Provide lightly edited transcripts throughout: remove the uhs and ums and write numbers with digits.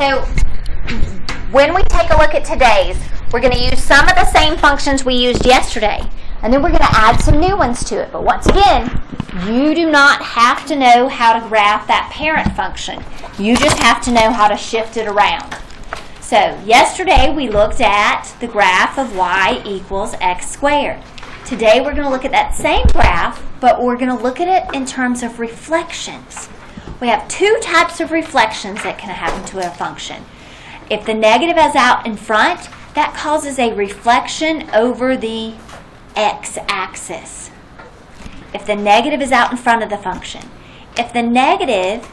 So when we take a look at today's, we're going to use some of the same functions we used yesterday. And then we're going to add some new ones to it. But once again, you do not have to know how to graph that parent function. You just have to know how to shift it around. So yesterday we looked at the graph of y equals x squared. Today we're going to look at that same graph, but we're going to look at it in terms of reflections. We have two types of reflections that can happen to a function. If the negative is out in front, that causes a reflection over the x-axis. If the negative is out in front of the function. If the negative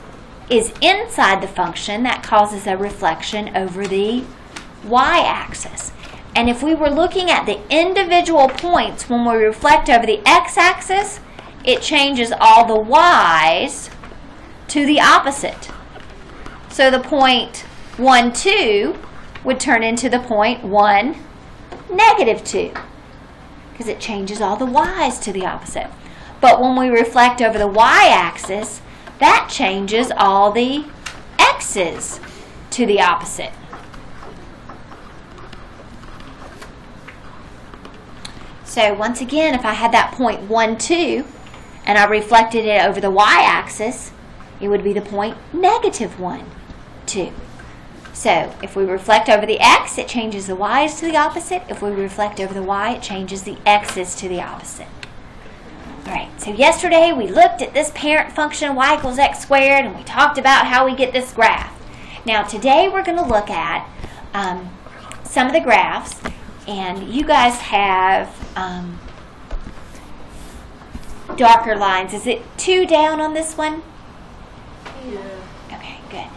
is inside the function, that causes a reflection over the y-axis. And if we were looking at the individual points when we reflect over the x-axis, it changes all the y's to the opposite. So the point 1, 2 would turn into the point 1, negative 2, because it changes all the y's to the opposite. But when we reflect over the y-axis, that changes all the x's to the opposite. So once again, if I had that point 1, 2, and I reflected it over the y-axis, it would be the point negative 1, 2. So if we reflect over the x, it changes the y's to the opposite. If we reflect over the y, it changes the x's to the opposite. All right, so yesterday we looked at this parent function y equals x squared, and we talked about how we get this graph. Now today we're going to look at some of the graphs, and you guys have darker lines. Is it 2 down on this one? Yeah. Okay, good.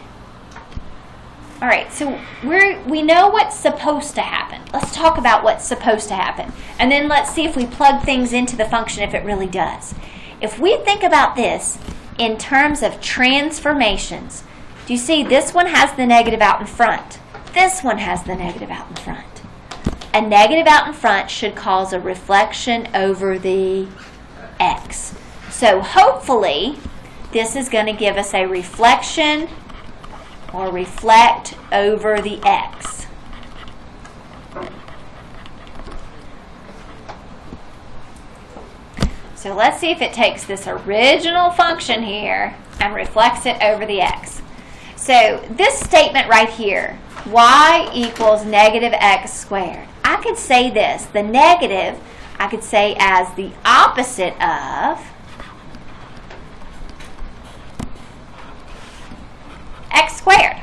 All right, so we know what's supposed to happen. Let's talk about what's supposed to happen. And then let's see if we plug things into the function if it really does. If we think about this in terms of transformations, do you see this one has the negative out in front? This one has the negative out in front. A negative out in front should cause a reflection over the x. So hopefully this is going to give us a reflection or reflect over the x. So let's see if it takes this original function here and reflects it over the x. So this statement right here, y equals negative x squared. I could say this, the negative, I could say as the opposite of x squared.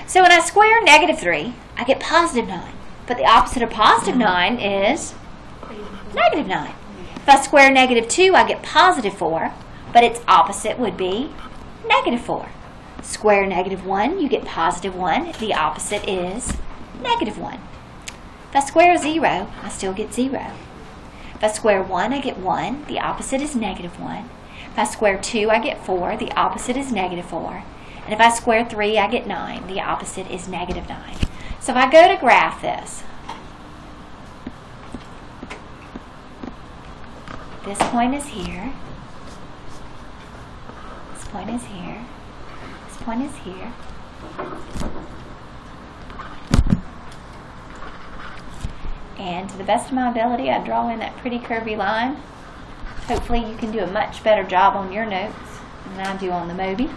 So when I square negative 3, I get positive 9. But the opposite of positive 9 is negative 9. If I square negative 2, I get positive 4. But its opposite would be negative 4. Square negative 1, you get positive 1. The opposite is negative 1. If I square 0, I still get 0. If I square 1, I get 1. The opposite is negative 1. If I square 2, I get 4. The opposite is negative 4. And if I square 3, I get 9. The opposite is negative 9. So if I go to graph this, this point is here. This point is here. This point is here. And to the best of my ability, I draw in that pretty curvy line. Hopefully you can do a much better job on your notes than I do on the Moby.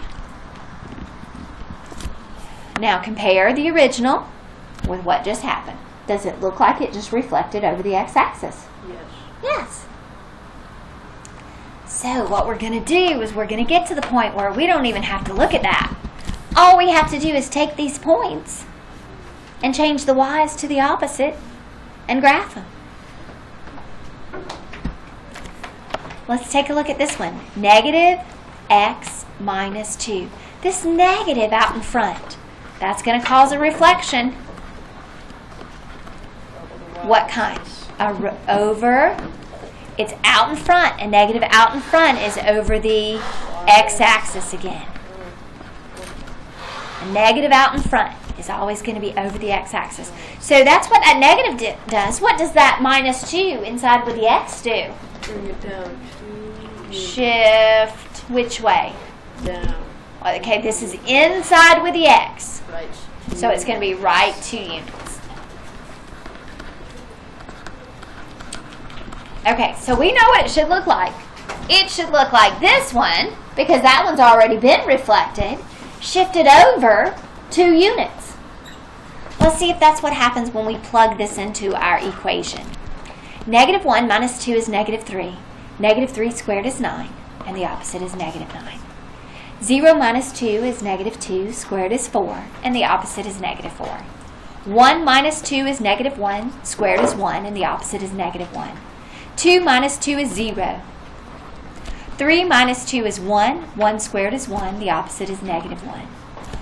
Now compare the original with what just happened. Does it look like it just reflected over the x-axis? Yes. Yes. So what we're going to do is we're going to get to the point where we don't even have to look at that. All we have to do is take these points and change the y's to the opposite and graph them. Let's take a look at this one. Negative x minus 2. This negative out in front, that's going to cause a reflection. What kind? Over. It's out in front. A negative out in front is over the x-axis again. A negative out in front is always going to be over the x-axis. So that's what that negative does. What does that minus 2 inside with the x do? Bring it down. Shift which way? Down. Okay, this is inside with the x. Right. So it's going to be right 2 units. Okay, so we know what it should look like. It should look like this one, because that one's already been reflected, shifted over 2 units. Let's see if that's what happens when we plug this into our equation. Negative 1 minus 2 is negative 3. Negative 3 squared is 9, and the opposite is negative 9. 0 minus 2 is negative 2, squared is 4, and the opposite is negative 4. 1 minus 2 is negative 1, squared is 1, and the opposite is negative 1. 2 minus 2 is 0. 3 minus 2 is 1, 1 squared is 1, the opposite is negative 1.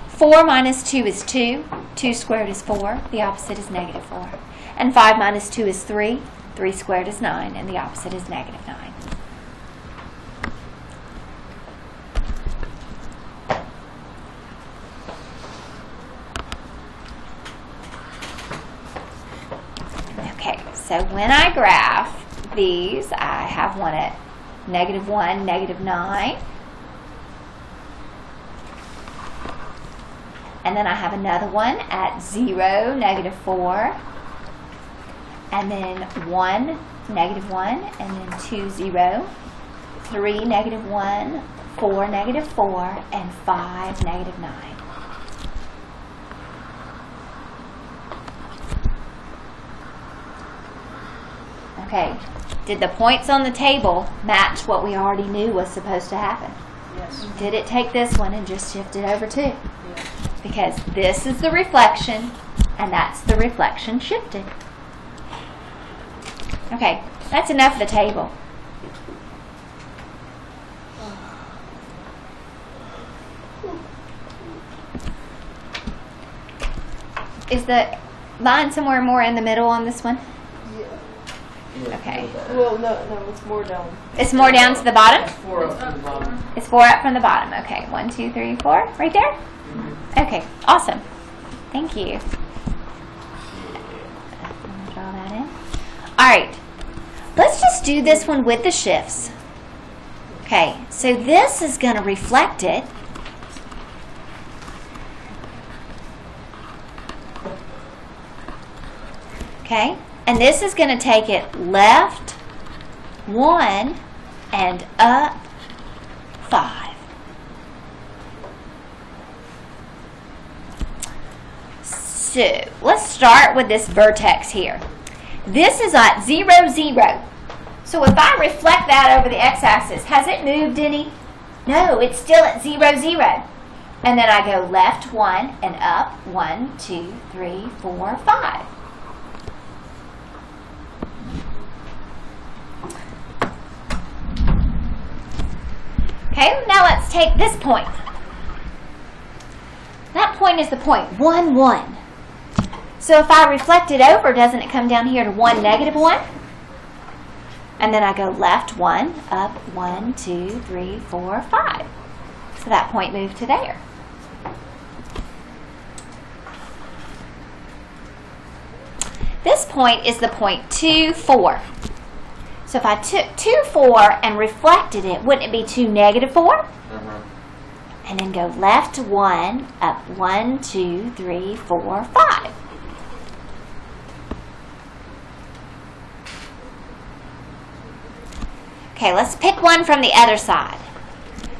4 minus 2 is 2, 2 squared is 4, the opposite is negative 4. And 5 minus 2 is 3, 3 squared is 9, and the opposite is negative 9. Okay, so when I graph these, I have one at negative 1, negative 9. And then I have another one at 0, negative 4. And then 1, negative 1. And then 2, 0. 3, negative 1. 4, negative 4. And 5, negative 9. Okay, did the points on the table match what we already knew was supposed to happen? Yes. Did it take this one and just shift it over 2? Yes. Because this is the reflection, and that's the reflection shifted. Okay, that's enough of the table. Is the line somewhere more in the middle on this one? Okay. Well, no, it's more down. It's more down to the bottom? 4 up from the bottom. It's 4 up from the bottom. Okay, 1, 2, 3, 4. Right there? Okay, awesome. Thank you. Draw that in. Alright, let's just do this one with the shifts. Okay, so this is going to reflect it. Okay, and this is going to take it left 1 and up 5. So let's start with this vertex here. This is at 0, 0. So if I reflect that over the x-axis, has it moved any? No, it's still at 0, 0. And then I go left 1 and up 1, 2, 3, 4, 5. Okay, now let's take this point. That point is the point 1, 1. So if I reflect it over, doesn't it come down here to 1, negative 1? And then I go left 1, up 1, 2, 3, 4, 5. So that point moved to there. This point is the point 2, 4. So if I took 2, 4 and reflected it, wouldn't it be 2, negative 4? And then go left 1, up 1, 2, 3, 4, 5. Okay, let's pick one from the other side.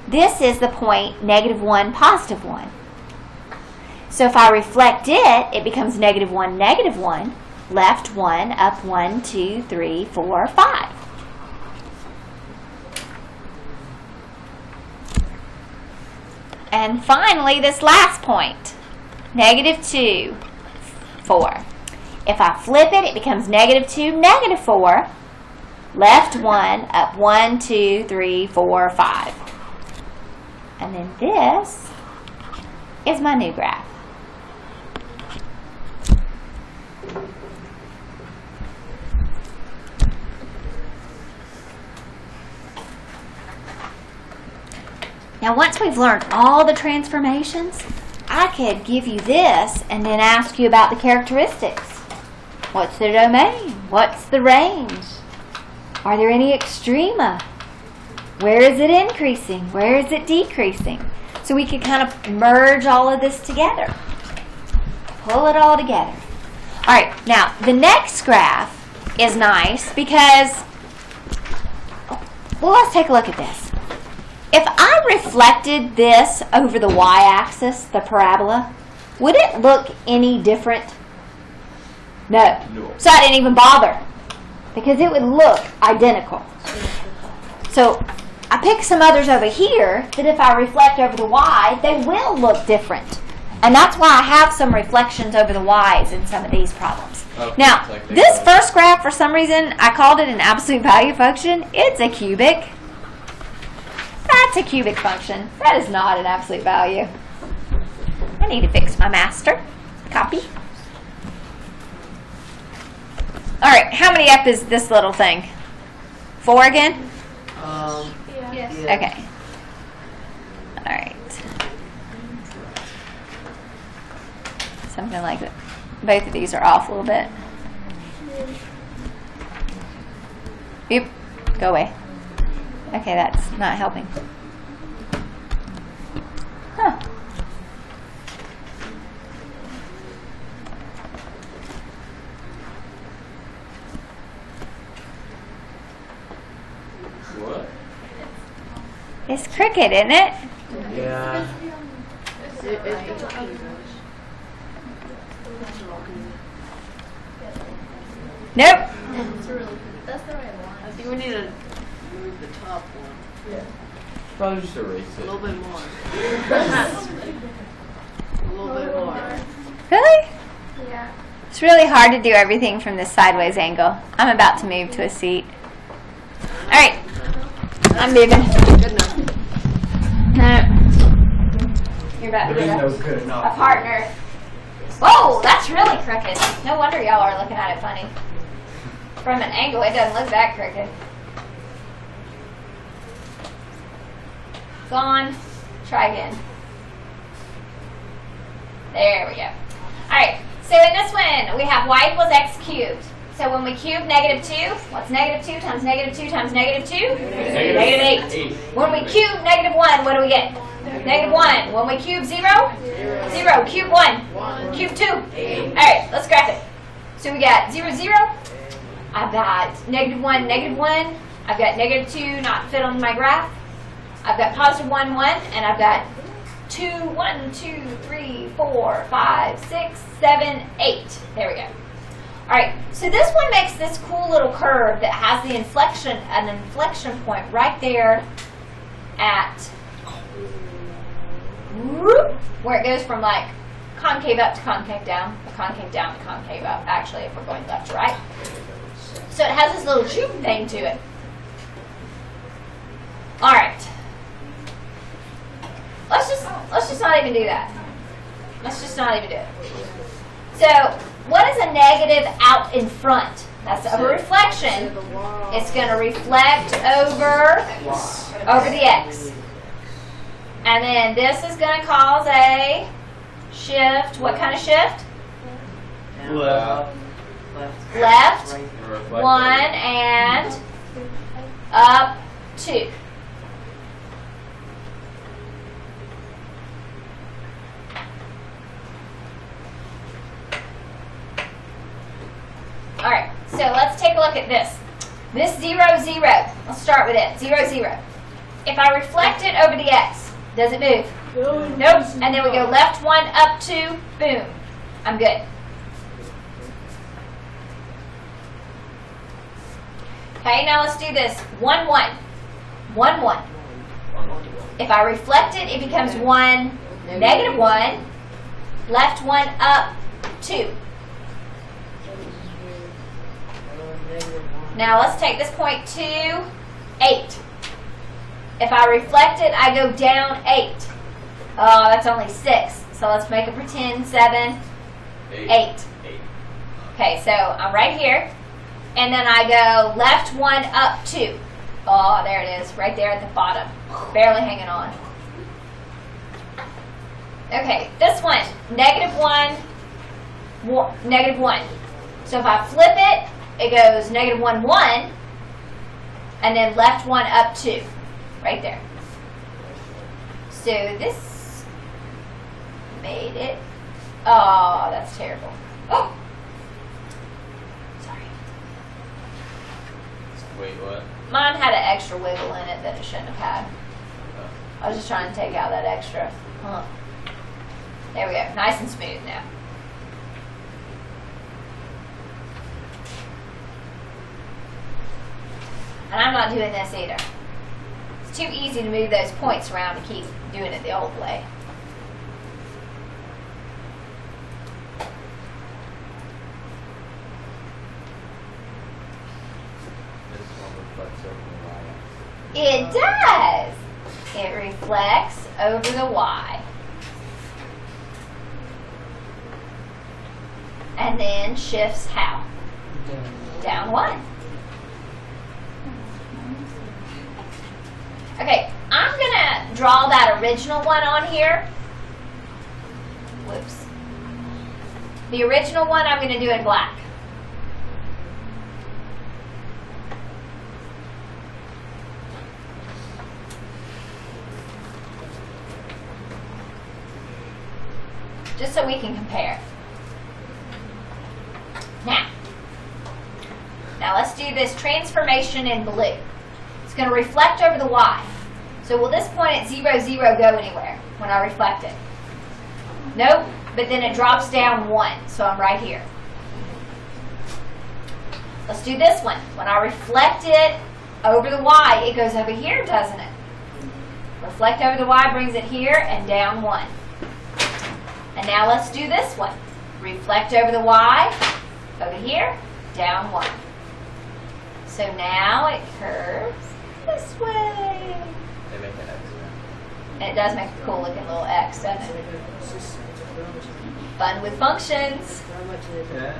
This is the point negative 1, positive 1. So if I reflect it, it becomes negative 1, negative 1. Left 1, up 1, 2, 3, 4, 5. And finally, this last point, negative 2, 4. If I flip it, it becomes negative 2, negative 4. Left 1, up 1, 2, 3, 4, 5. And then this is my new graph. Now once we've learned all the transformations, I could give you this and then ask you about the characteristics. What's the domain? What's the range? Are there any extrema? Where is it increasing? Where is it decreasing? So we could kind of merge all of this together. Pull it all together. All right, now the next graph is nice because, well, let's take a look at this. If I reflected this over the y-axis, the parabola, would it look any different? No. So I didn't even bother because it would look identical. So I picked some others over here that if I reflect over the y, they will look different. And that's why I have some reflections over the y's in some of these problems. Now, this first graph, for some reason, I called it an absolute value function. It's a cubic. That's a cubic function. That is not an absolute value. I need to fix my master. Copy. All right, how many up is this little thing? 4 again? Yes. Okay. All right. Something like that. Both of these are off a little bit. Oop. Go away. Okay, that's not helping. Huh. What? It's crooked, isn't it? Yeah. Nope. That's the right one. I think we need to move the top one Probably just erase a it. little bit more. A little bit more. Really? Yeah. It's really hard to do everything from this sideways angle. I'm about to move to a seat. All right. I'm moving. Good enough. No. You're about to get was good a enough. partner. Whoa, that's really crooked. No wonder y'all are looking at it funny. From an angle, it doesn't look that crooked. Gone. Try again. There we go. Alright, so in this one, we have y equals x cubed. So when we cube negative 2, what's negative 2 times negative 2 times negative 2? Negative 8. When we cube negative 1, what do we get? Negative 1. When we cube 0? 0. Cube 1. Cube 2. Alright, let's graph it. So we got 0, 0. I've got negative 1, negative 1. I've got negative 2 not fit on my graph. I've got positive 1, 1. And I've got 2, 1, 2, 3, 4, 5, 6, 7, 8. There we go. Alright, so this one makes this cool little curve that has the an inflection point right there at where it goes from like concave up to concave down, or concave down to concave up, actually, if we're going left to right. So it has this little shoot thing to it. Alright. Let's just not even do that. Let's just not even do it. So, what is a negative out in front? That's a reflection. It's going to reflect over the x. And then this is going to cause a shift. What kind of shift? Left. Left. Reflect 1 and up 2. Alright, so let's take a look at this. This 0, 0. Let's start with it. 0, 0. If I reflect it over the x, does it move? Nope. And then we go left 1, up 2, boom. I'm good. Okay, now let's do this. 1, 1. 1, 1. If I reflect it, it becomes 1, negative 1, left 1, up 2. Now let's take this point 2, 8. If I reflect it, I go down 8. Oh, that's only 6. So let's make a pretend 7, 8. Okay, so I'm right here. And then I go left 1, up 2. Oh, there it is, right there at the bottom. Barely hanging on. Okay, this one, negative 1, negative 1. So if I flip it, it goes negative 1, 1, and then left 1, up 2. right there. So this made it. Oh, that's terrible. Oh, sorry. Wait, what? Mine had an extra wiggle in it that it shouldn't have had. I was just trying to take out that extra hump. There we go. Nice and smooth now. And I'm not doing this either. It's too easy to move those points around to keep doing it the old way. This one reflects over the line. It does. It reflects over the Y. And then shifts how? Down 1. Okay, I'm going to draw that original one on here. Whoops. The original one I'm going to do in black. Just so we can compare. Now let's do this transformation in blue. It's going to reflect over the Y. So will this point at 0, 0 go anywhere when I reflect it? Nope, but then it drops down 1, so I'm right here. Let's do this one. When I reflect it over the Y, it goes over here, doesn't it? Reflect over the Y brings it here and down 1. And now let's do this one. Reflect over the Y, over here, down 1. So now it curves this way. They make an X And it does make a cool looking little X, doesn't it? Fun with functions. Yeah.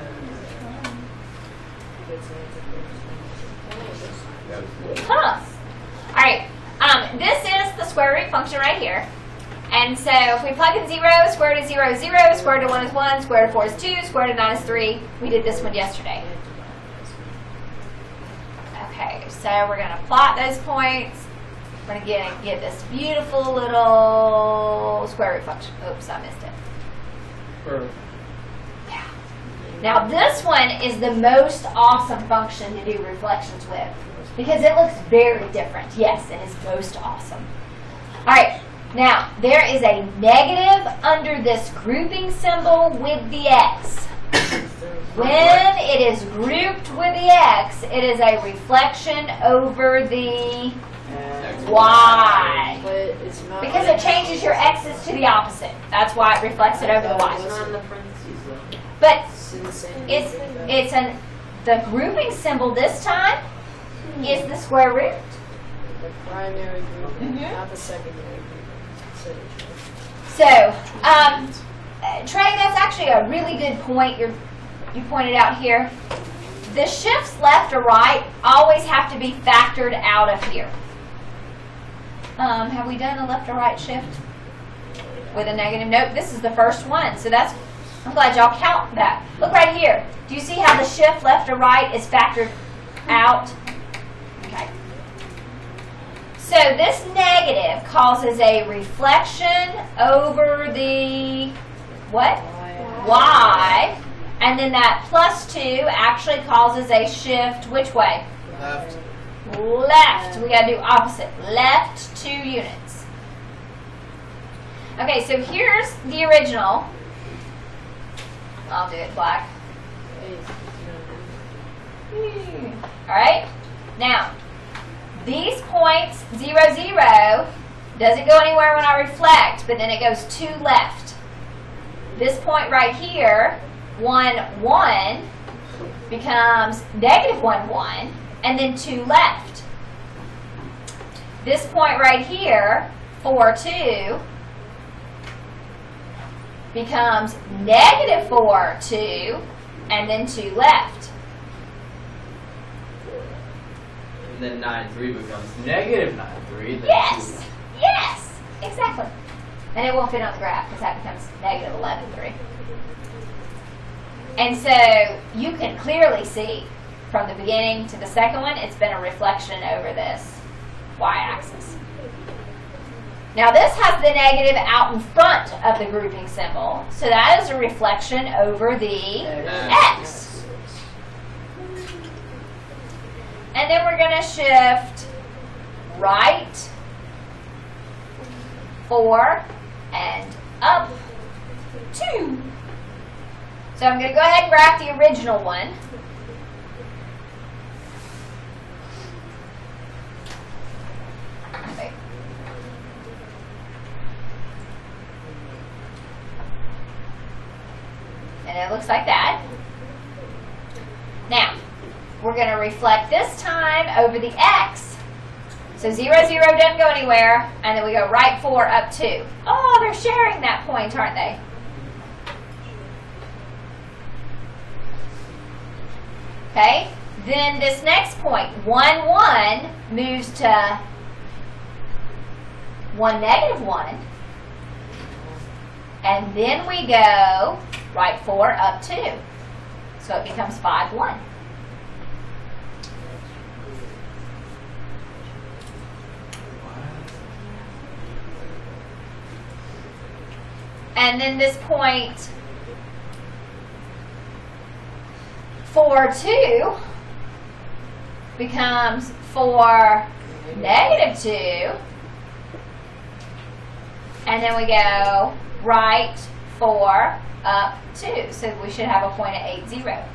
Huh. Alright, this is the square root function right here. And so if we plug in 0, square root of 0 is 0, square root of 1 is 1, square root of 4 is 2, square root of 9 is 3. We did this one yesterday. Okay, so we're going to plot those points. We're going to get this beautiful little square root function. Oops, I missed it. Yeah. Now this one is the most awesome function to do reflections with because it looks very different. Yes, it is most awesome. All right. Now, there is a negative under this grouping symbol with the X. When it is grouped with the X, it is a reflection over the Y. But it's not Because it changes your X's to the opposite. That's why it reflects it over the It's Y. not in the parentheses though. But It's in the same. the grouping symbol this time is the square root. The primary group, Mhm. not the secondary group. So, Trey, that's actually a really good point you pointed out here. The shifts left or right always have to be factored out of here. Have we done a left or right shift with a negative? Nope, this is the first one. So I'm glad y'all count that. Look right here. Do you see how the shift left or right is factored out? Okay. So this negative causes a reflection over the what? Y. And then that plus 2 actually causes a shift which way? Left. Left. We got to do opposite. Left 2 units. Okay, so here's the original. I'll do it black. Alright. Now, these points, 0, 0, doesn't go anywhere when I reflect, but then it goes 2 left. This point right here, 1, 1, becomes negative 1, 1, and then 2 left. This point right here, 4, 2, becomes negative 4, 2, and then 2 left. And then 9, 3 becomes negative 9, 3. Then Yes, 2. yes, exactly. And it won't fit on the graph because that becomes negative 11, 3. And so you can clearly see from the beginning to the second one, it's been a reflection over this y-axis. Now this has the negative out in front of the grouping symbol, so that is a reflection over the x. And then we're going to shift right 4 and up 2. So I'm going to go ahead and graph the original one. And it looks like that. Now, we're going to reflect this time over the x. So 0, 0 doesn't go anywhere. And then we go right 4, up 2. Oh, they're sharing that point, aren't they? Okay. Then this next point, 1, 1, moves to 1, negative 1. And then we go right 4, up 2. So it becomes 5, 1. And then this point 4, 2 becomes 4, negative 2. And then we go right 4, up 2. So we should have a point at 8, 0.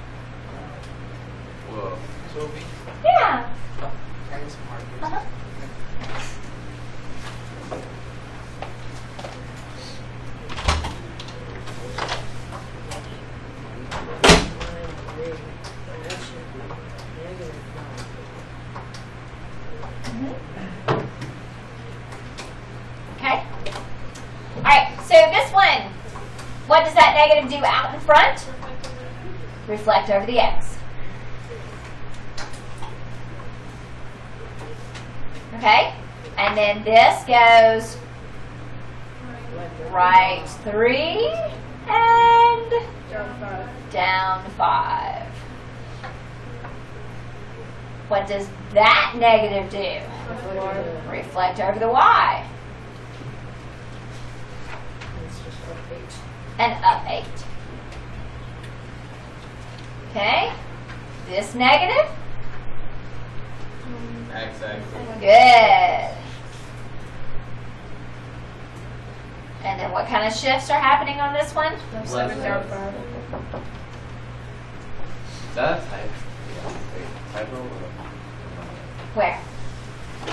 Whoa. Sophie? Yeah. Thanks, Marcus. Uh-huh. Okay. All right. So this one, what does that negative do out in front? Reflect over the x. Okay. And then this goes right 3 and down 5. What does that negative do? Reflect over the y. And up 8. Okay. This negative? X. Good. And then what kind of shifts are happening on this one? Left. Is that a type? Typo or Where?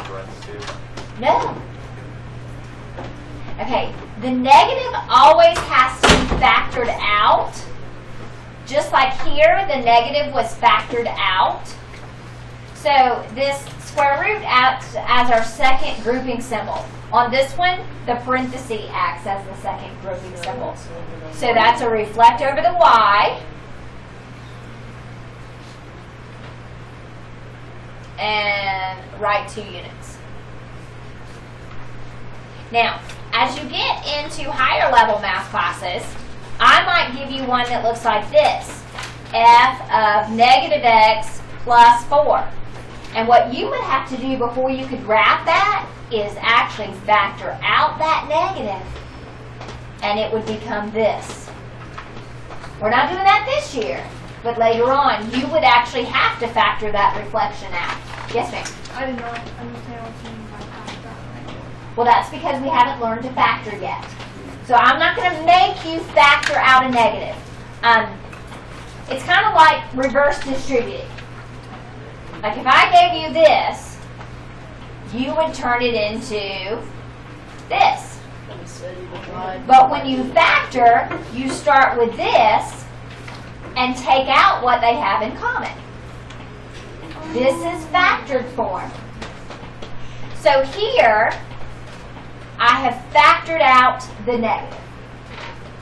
parentheses? No. Okay, the negative always has to be factored out. Just like here, the negative was factored out. So this square root acts as our second grouping symbol. On this one, the parenthesis acts as the second grouping symbol. So that's a reflect over the y. And right 2 units. Now, as you get into higher level math classes, I might give you one that looks like this. F of negative x plus 4. And what you would have to do before you could graph that is actually factor out that negative. And it would become this. We're not doing that this year. But later on, you would actually have to factor that reflection out. Yes, ma'am? I did not understand what you mean by factor. Well, that's because we haven't learned to factor yet. So I'm not going to make you factor out a negative. It's kind of like reverse distributing. Like if I gave you this, you would turn it into this. But when you factor, you start with this and take out what they have in common. This is factored form. So here, I have factored out the negative.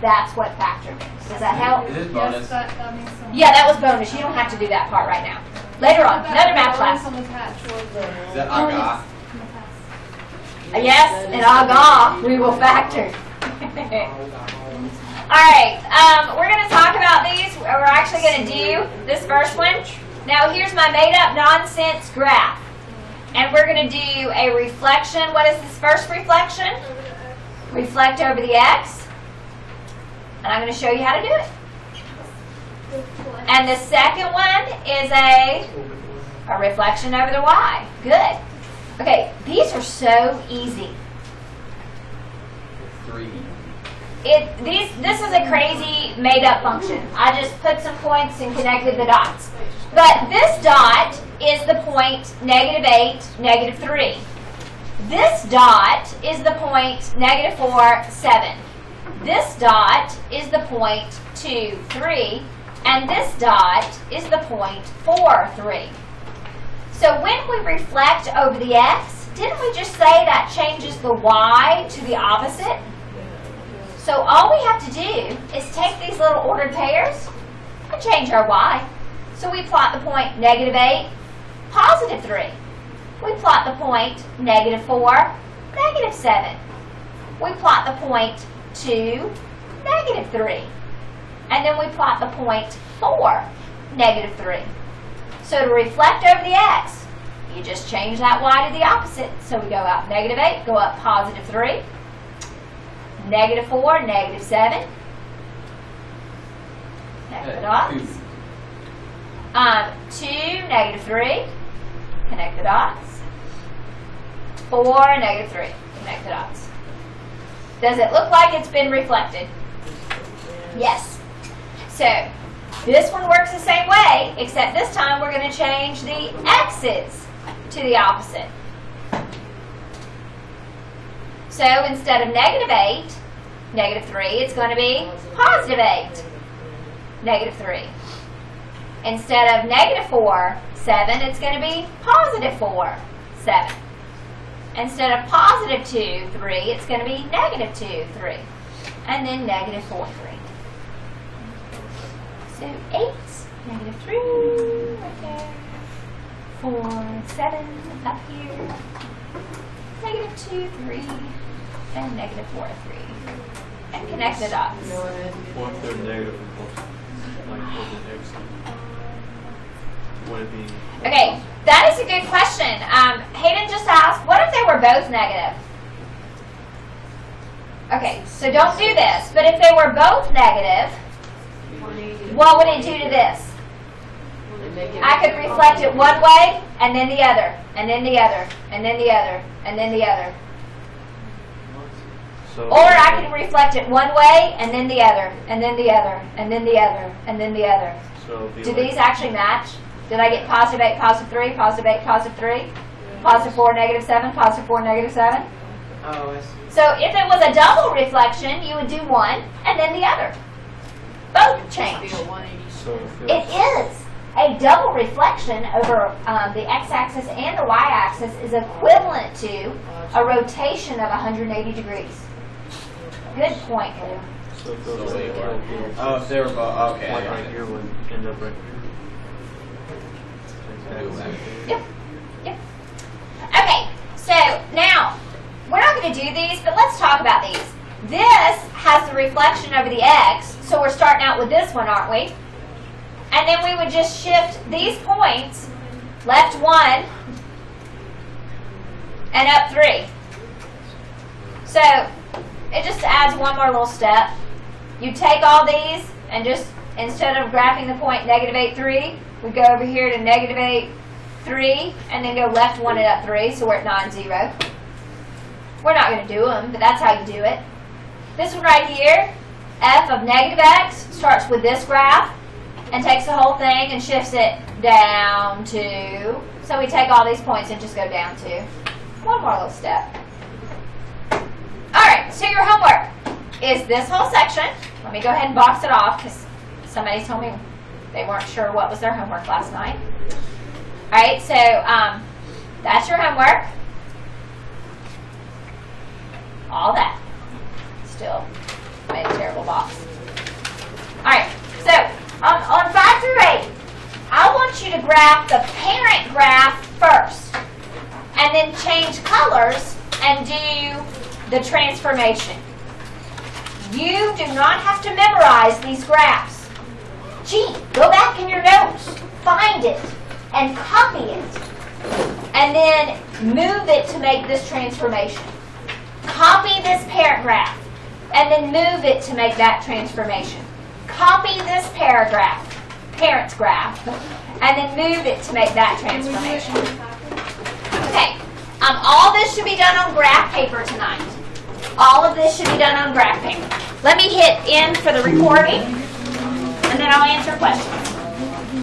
That's what factor means. Does that help? Is this bonus? Yes, that makes sense. Yeah, that was bonus. You don't have to do that part right now. Later on, another math class. On the patch was Is that Acaag? Yes, and Acaag, we will factor. Alright, we're going to talk about these. We're actually going to do this first one. Now here's my made up nonsense graph. And we're going to do a reflection. What is this first reflection? Reflect over the x. And I'm going to show you how to do it. And the second one is a reflection over the y. Good. Okay, these are so easy. 3. This is a crazy made-up function. I just put some points and connected the dots. But this dot is the point -8, -3. This dot is the point -4, 7. This dot is the point 2, 3. And this dot is the point 4, 3. So when we reflect over the x, didn't we just say that changes the y to the opposite? So all we have to do is take these little ordered pairs and change our y. So we plot the point -8, +3. We plot the point -4, -7. We plot the point 2, -3. And then we plot the point 4, -3. So to reflect over the x, you just change that y to the opposite. So we go out -8, go up +3. -4, -7. Connect the dots. 2, -3. Connect the dots. 4, -3. Connect the dots. Does it look like it's been reflected? Yes. So this one works the same way, except this time we're going to change the x's to the opposite. So instead of -8, -3, it's going to be +8, -3. Instead of -4, 7, it's going to be +4, 7. Instead of +2, 3, it's going to be -2, 3. And then -4, 3. So 8, -3, right there. 4, 7, up here. -2, 3. And -4, 3. And connect the dots. What if they're negative and plus, like what the x would it be? Okay, that is a good question. Hayden just asked, what if they were both negative? Okay, so don't do this. But if they were both negative, what would it do to this? I could reflect it one way, and then the other, and then the other, and then the other, and then the other. So, Or I can reflect it one way, and then the other, and then the other, and then the other, and then the other. so it'd be Do like, these actually match? Did I get +8, +3, +8, +3, +4, -7, +4, -7? Oh, I see. So if it was a double reflection, you would do one, and then the other. Both change. Be a 180. so if It is. A double reflection over the x-axis and the y-axis is equivalent to a rotation of 180 degrees. Good point, Lou. So if those So they like, were- like, Oh, if they were both, okay. I point got right it. here would end up right here. Exactly. Yep. Yep. Okay, so now, we're not going to do these, but let's talk about these. This has the reflection over the x, so we're starting out with this one, aren't we? And then we would just shift these points, left 1, and up 3. So, it just adds one more little step. You take all these, and just, instead of graphing the point -8, 3, we go over here to -8, 3, and then go left 1 and up 3, so we're at 9, 0. We're not going to do them, but that's how you do it. This one right here, f of -x, starts with this graph, and takes the whole thing and shifts it down to, so we take all these points and just go down to one more little step. Alright, so your homework is this whole section. Let me go ahead and box it off because somebody told me they weren't sure what was their homework last night. Alright, so that's your homework. All that. Still made a terrible box. Alright, so on 5 through 8, I want you to graph the parent graph first, and then change colors and do the transformation. You do not have to memorize these graphs. Gee, go back in your notes, find it, and copy it. and then move it to make this transformation. Copy this paragraph, and then move it to make that transformation. Copy this paragraph, parent's graph, and then move it to make that Can we do it transformation. in the packet? Okay, all this should be done on graph paper tonight. All of this should be done on graph paper. Let me hit end for the recording, and then I'll answer questions.